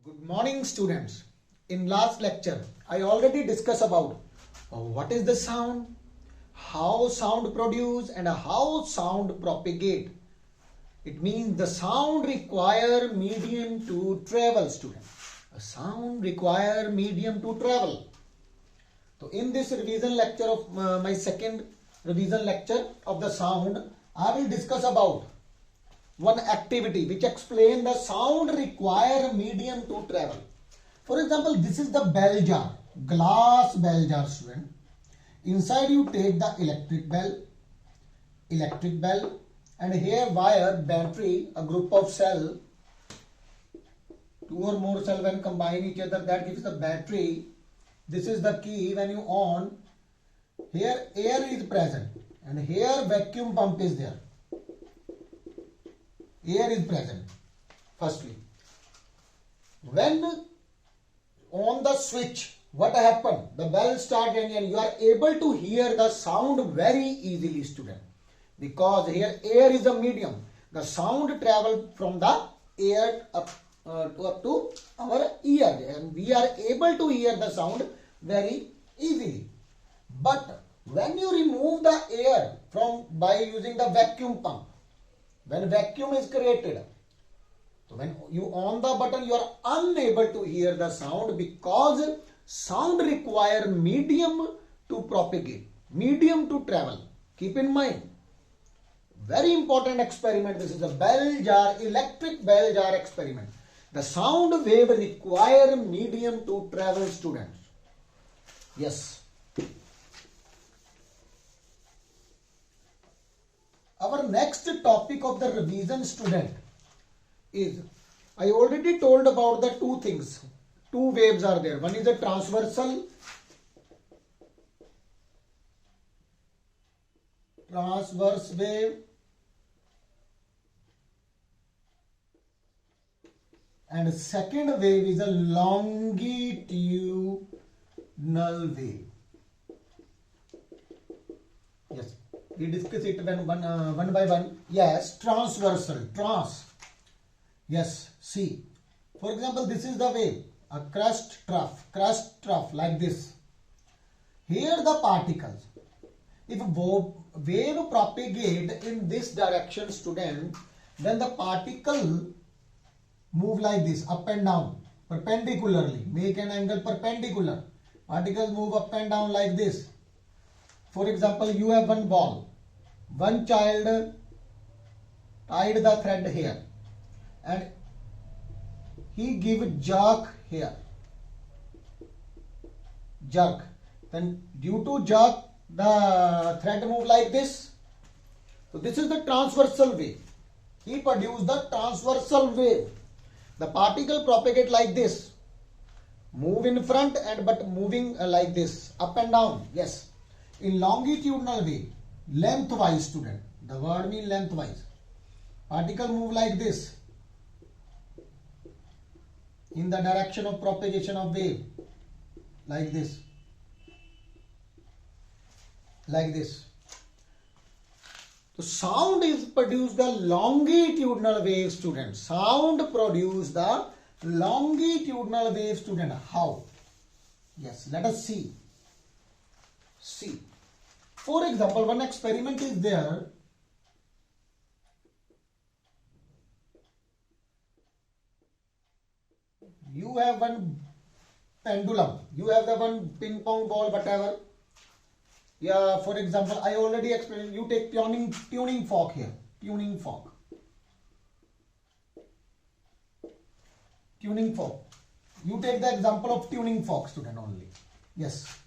Good morning, students. In last lecture, I already discussed about what is the sound, how sound produce and how sound propagate. It means the sound require medium to travel, student. A sound require medium to travel. So in this revision lecture of my second revision lecture of the sound, I will discuss about one activity which explain the sound require medium to travel. For example, this is the bell jar, glass bell jar, student. Inside you take the electric bell, and here wire, battery, a group of cell, two or more cell when combine each other, that gives the battery. This is the key. When you on, here air is present and here vacuum pump is there. Air is present. Firstly, when on the switch, what happened? The bell start ringing and you are able to hear the sound very easily, student. Because here air is a medium. The sound travel from the air up to our ear and we are able to hear the sound very easily. But when you remove the air from by using the vacuum pump, when vacuum is created, so when you on the button, you are unable to hear the sound because sound require medium to propagate, medium to travel. Keep in mind, very important experiment. This is a bell jar, electric bell jar experiment. The sound wave require medium to travel, students. Yes. Our next topic of the revision, student, is, I already told about the two things. Two waves are there. One is a transverse wave and second wave is a longitudinal wave. Yes. We discuss it one by one. Yes, transversal, Yes, see. For example, this is the wave, a crust trough like this. Here the particles. If wave propagate in this direction, student, then the particle move like this, up and down, perpendicularly. Make an angle perpendicular. Particles move up and down like this. For example, you have one ball. One child tied the thread here and he give jerk here. Jerk. Then due to jerk, the thread move like this. So this is the transversal wave. He produced the transversal wave. The particle propagate like this. Move in front and but moving like this, up and down. Yes. In longitudinal wave, lengthwise, student. The word means lengthwise. Particle move like this in the direction of propagation of wave, like this. Like this. So sound is produced the longitudinal wave, student. Sound produce the longitudinal wave, student. How? Yes, let us see. See. For example, one experiment is there. You have one pendulum. You have the one ping pong ball, whatever. Yeah, for example, I already explained. You take tuning fork here. Tuning fork. Tuning fork. You take the example of tuning fork, student, only. Yes.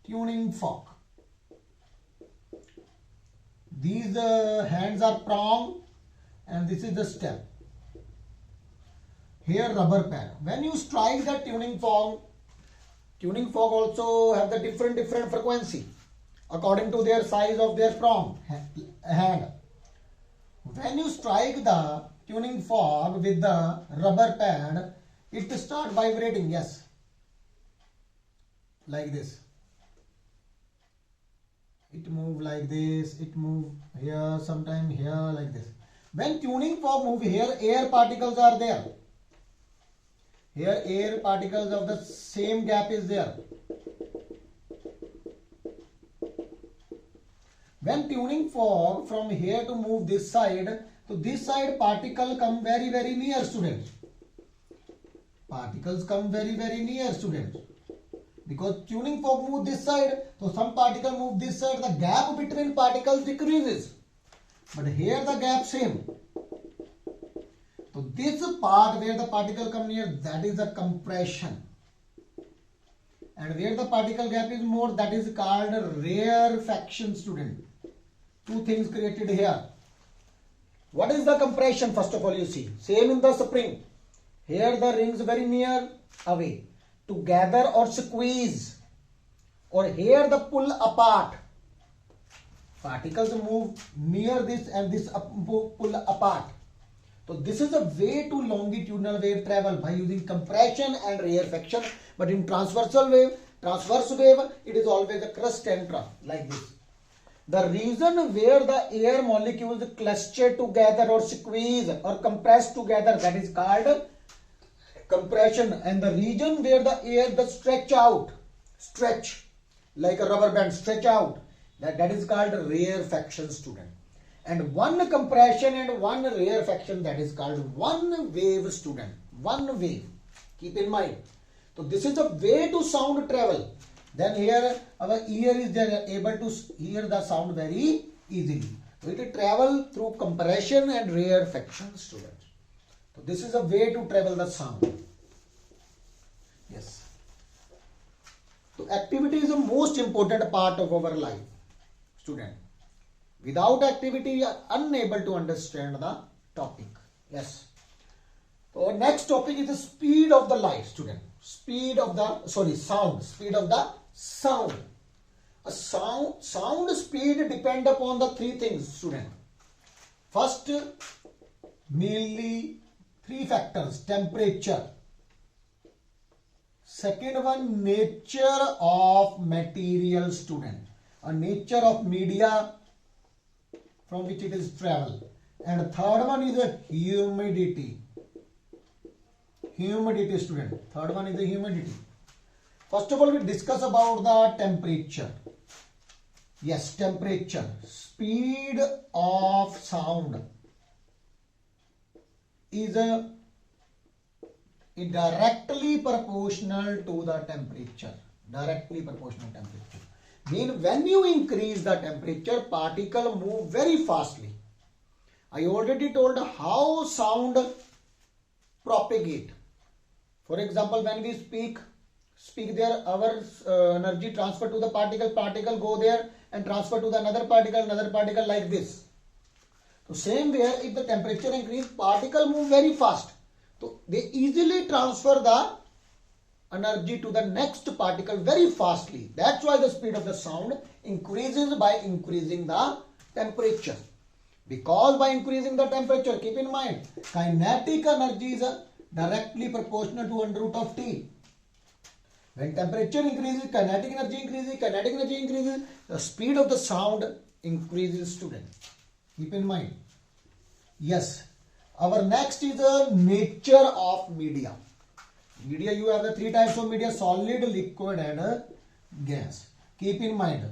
Tuning fork. These hands are prong and this is the stem. Here rubber pad. When you strike the tuning fork also have the different frequency according to their size of their prong hand. When you strike the tuning fork with the rubber pad, it start vibrating. Yes, like this. It move like this, it move here, sometime here, like this. When tuning fork move, here air particles are there. Here air particles of the same gap is there. When tuning fog from here to move this side, so this side particle come very near, students. Particles come very near, students. Because tuning fog move this side, so some particle move this side, the gap between particles decreases. But here the gap same. So this part where the particle come near, that is the compression. And where the particle gap is more, that is called rarefaction, student. Two things created here. What is the compression? First of all, you see, same in the spring. Here the rings very near away to gather or squeeze, or here the pull apart. Particles move near this and this pull apart. So this is a way to longitudinal wave travel by using compression and rarefaction. But in transverse wave, it is always a crust and trough like this. The region where the air molecules cluster together or squeeze or compress together, that is called compression. And the region where the air stretch like a rubber band, stretch out, that is called rarefaction, student. And one compression and one rarefaction, that is called one wave, student. One wave. Keep in mind. So this is a way to sound travel. Then here our ear is able to hear the sound very easily. So it will travel through compression and rarefaction, students. So this is a way to travel the sound. Yes. So activity is the most important part of our life, student. Without activity, you are unable to understand the topic. Yes. So next topic is the speed of the light, student. Sound. Speed of the sound. A sound speed depend upon the three things, student. First, mainly three factors: temperature. Second one, nature of material, student. A nature of media from which it is travel. And third one is the humidity. Humidity, student. Third one is the humidity. First of all, we discuss about the temperature. Yes, temperature. Speed of sound is directly proportional to the temperature. Directly proportional temperature. Mean when you increase the temperature, particle move very fastly. I already told how sound propagate. For example, when we speak there, our energy transfer to the particle go there and transfer to the another particle like this. So same way, if the temperature increase, particle move very fast. So they easily transfer the energy to the next particle very fastly. That's why the speed of the sound increases by increasing the temperature. Because by increasing the temperature, keep in mind, kinetic energy is directly proportional to under root of T. When temperature increases, kinetic energy increases, the speed of the sound increases, student. Keep in mind. Yes. Our next is the nature of media. Media, you have the three types of media: solid, liquid and gas. Keep in mind,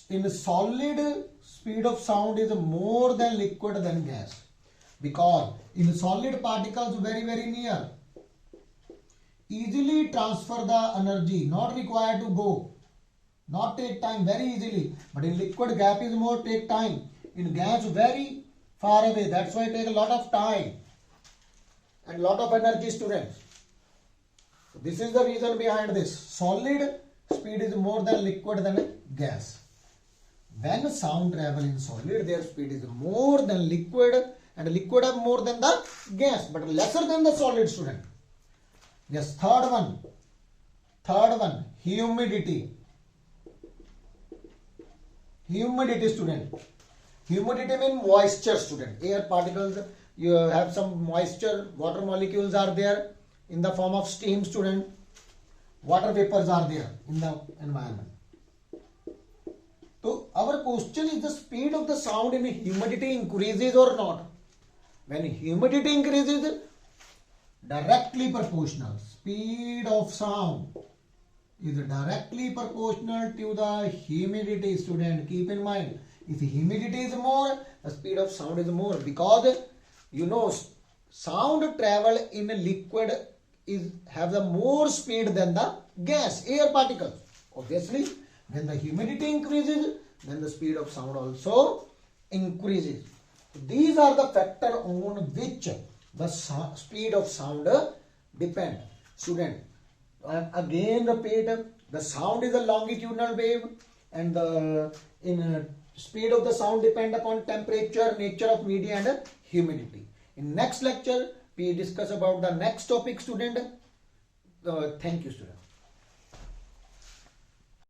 in solid, speed of sound is more than liquid than gas. Because in solid, particles very near, easily transfer the energy, not required to go, not take time, very easily. But in liquid, gap is more, take time. In gas, very far away, that's why it take a lot of time and lot of energy, students. So this is the reason behind this. Solid speed is more than liquid than gas. When sound travel in solid, their speed is more than liquid, and liquid are more than the gas, but lesser than the solid, student. Yes, third one, humidity. Humidity, student. Humidity means moisture, student. Air particles, you have some moisture, water molecules are there in the form of steam, student. Water vapors are there in the environment. So our question is, the speed of the sound in humidity increases or not? When humidity increases, directly proportional. Speed of sound is directly proportional to the humidity, student. Keep in mind, if humidity is more, the speed of sound is more, because you know sound travel in a liquid is have the more speed than the gas, air particles. Obviously, when the humidity increases, then the speed of sound also increases. These are the factor on which the speed of sound depend. Student, again repeat, the sound is a longitudinal wave, and the speed of the sound depend upon temperature, nature of media, and humidity. In next lecture, we discuss about the next topic, student. Thank you, student.